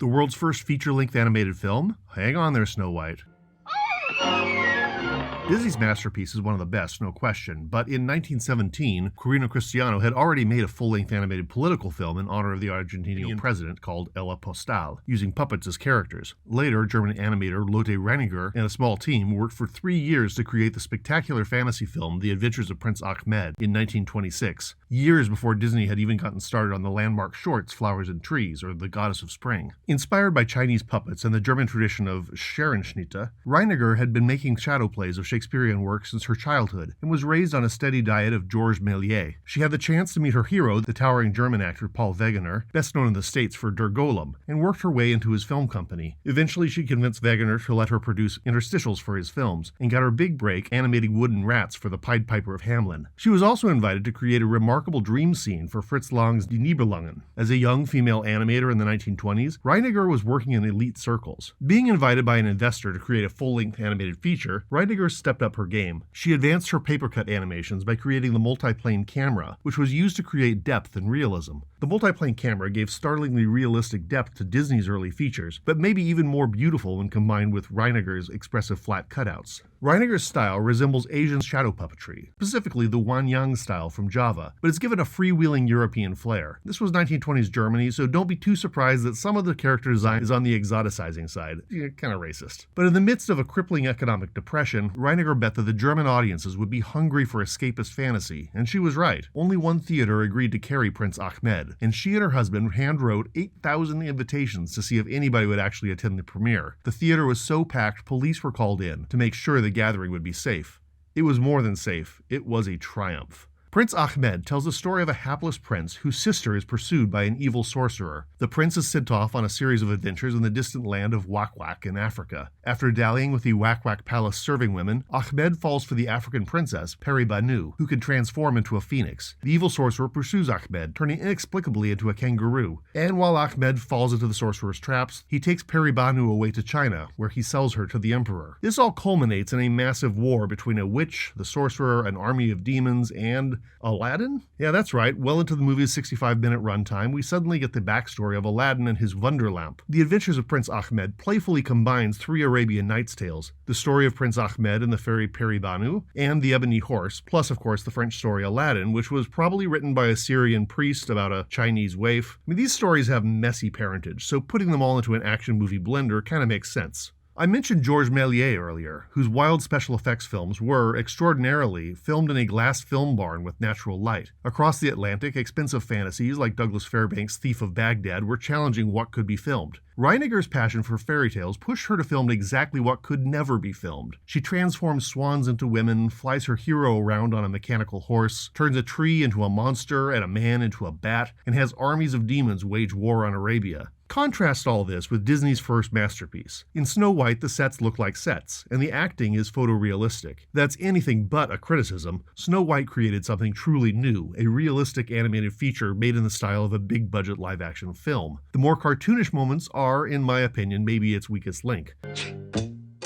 The world's first feature-length animated film? Hang on there, Snow White. Disney's masterpiece is one of the best, no question, but in 1917, Quirino Cristiano had already made a full-length animated political film in honor of the Argentinian president called Ella Postal, using puppets as characters. Later, German animator Lotte Reiniger and a small team worked for 3 years to create the spectacular fantasy film The Adventures of Prince Achmed in 1926, years before Disney had even gotten started on the landmark shorts Flowers and Trees or The Goddess of Spring. Inspired by Chinese puppets and the German tradition of Scherenschnitte, Reiniger had been making shadow plays of Shakespearean works since her childhood, and was raised on a steady diet of Georges Méliès. She had the chance to meet her hero, the towering German actor Paul Wegener, best known in the States for Der Golem, and worked her way into his film company. Eventually, she convinced Wegener to let her produce interstitials for his films, and got her big break animating wooden rats for the Pied Piper of Hamelin. She was also invited to create a remarkable dream scene for Fritz Lang's Die Nibelungen. As a young female animator in the 1920s, Reiniger was working in elite circles. Being invited by an investor to create a full-length animated feature, Reiniger stepped up her game. She advanced her papercut animations by creating the multiplane camera, which was used to create depth and realism. The multiplane camera gave startlingly realistic depth to Disney's early features, but maybe even more beautiful when combined with Reiniger's expressive flat cutouts. Reiniger's style resembles Asian shadow puppetry, specifically the Wanyang style from Java, but it's given a freewheeling European flair. This was 1920s Germany, so don't be too surprised that some of the character design is on the exoticizing side. Kind of racist. But in the midst of a crippling economic depression, Reiniger bet that the German audiences would be hungry for escapist fantasy, and she was right. Only one theater agreed to carry Prince Achmed, and she and her husband hand-wrote 8,000 invitations to see if anybody would actually attend the premiere. The theater was so packed, police were called in to make sure the gathering would be safe. It was more than safe. It was a triumph. Prince Achmed tells the story of a hapless prince whose sister is pursued by an evil sorcerer. The prince is sent off on a series of adventures in the distant land of Wak-Wak in Africa. After dallying with the Wak-Wak palace serving women, Achmed falls for the African princess, Peri Banu, who can transform into a phoenix. The evil sorcerer pursues Achmed, turning inexplicably into a kangaroo. And while Achmed falls into the sorcerer's traps, he takes Peri Banu away to China, where he sells her to the emperor. This all culminates in a massive war between a witch, the sorcerer, an army of demons, and Aladdin? Yeah, that's right. Well into the movie's 65-minute runtime, we suddenly get the backstory of Aladdin and his Wonderlamp. The Adventures of Prince Achmed playfully combines 3 Arabian Nights tales, the story of Prince Achmed and the fairy Peri Banu, and the Ebony Horse, plus of course the French story Aladdin, which was probably written by a Syrian priest about a Chinese waif. I mean, these stories have messy parentage, so putting them all into an action movie blender kind of makes sense. I mentioned Georges Méliès earlier, whose wild special effects films were, extraordinarily, filmed in a glass film barn with natural light. Across the Atlantic, expensive fantasies like Douglas Fairbanks' Thief of Baghdad were challenging what could be filmed. Reiniger's passion for fairy tales pushed her to film exactly what could never be filmed. She transforms swans into women, flies her hero around on a mechanical horse, turns a tree into a monster and a man into a bat, and has armies of demons wage war on Arabia. Contrast all this with Disney's first masterpiece. In Snow White, the sets look like sets, and the acting is photorealistic. That's anything but a criticism. Snow White created something truly new, a realistic animated feature made in the style of a big-budget live-action film. The more cartoonish moments are, in my opinion, maybe its weakest link.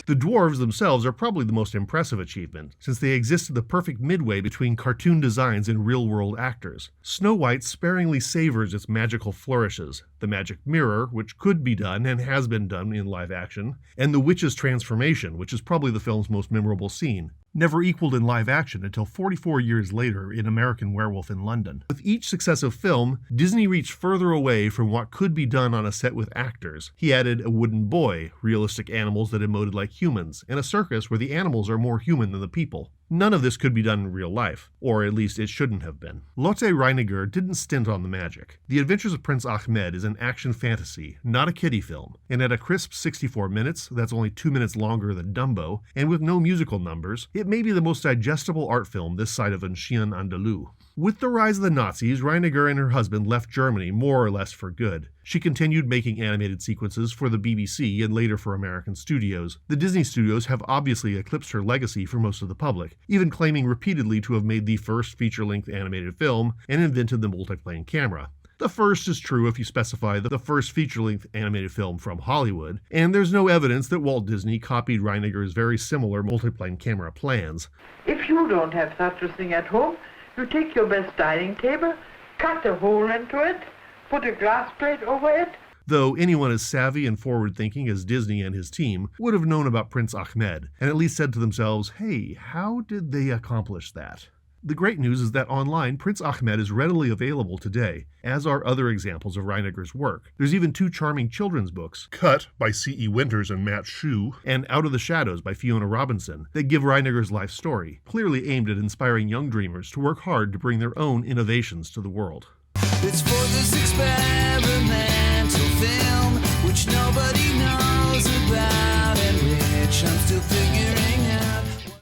The dwarves themselves are probably the most impressive achievement, since they exist at the perfect midway between cartoon designs and real-world actors. Snow White sparingly savors its magical flourishes, the magic mirror, which could be done and has been done in live action, and the witch's transformation, which is probably the film's most memorable scene. Never equaled in live action until 44 years later in American Werewolf in London. With each successive film, Disney reached further away from what could be done on a set with actors. He added a wooden boy, realistic animals that emoted like humans, and a circus where the animals are more human than the people. None of this could be done in real life, or at least it shouldn't have been. Lotte Reiniger didn't stint on the magic. The Adventures of Prince Achmed is an action fantasy, not a kiddie film, and at a crisp 64 minutes, that's only 2 minutes longer than Dumbo, and with no musical numbers, it may be the most digestible art film this side of Un Chien Andalou. With the rise of the Nazis, Reiniger and her husband left Germany more or less for good. She continued making animated sequences for the BBC and later for American studios. The Disney studios have obviously eclipsed her legacy for most of the public, even claiming repeatedly to have made the first feature-length animated film and invented the multiplane camera. The first is true if you specify the first feature-length animated film from Hollywood, and there's no evidence that Walt Disney copied Reiniger's very similar multiplane camera plans. If you don't have such a thing at home, you take your best dining table, cut a hole into it, put a glass plate over it, though anyone as savvy and forward-thinking as Disney and his team would have known about Prince Achmed, and at least said to themselves, hey, how did they accomplish that? The great news is that online, Prince Achmed is readily available today, as are other examples of Reineger's work. There's even 2 charming children's books, Cut by C.E. Winters and Matt Shue, and Out of the Shadows by Fiona Robinson, that give Reineger's life story, clearly aimed at inspiring young dreamers to work hard to bring their own innovations to the world. It's for this experimental film, which nobody knows about and which I'm still figuring out.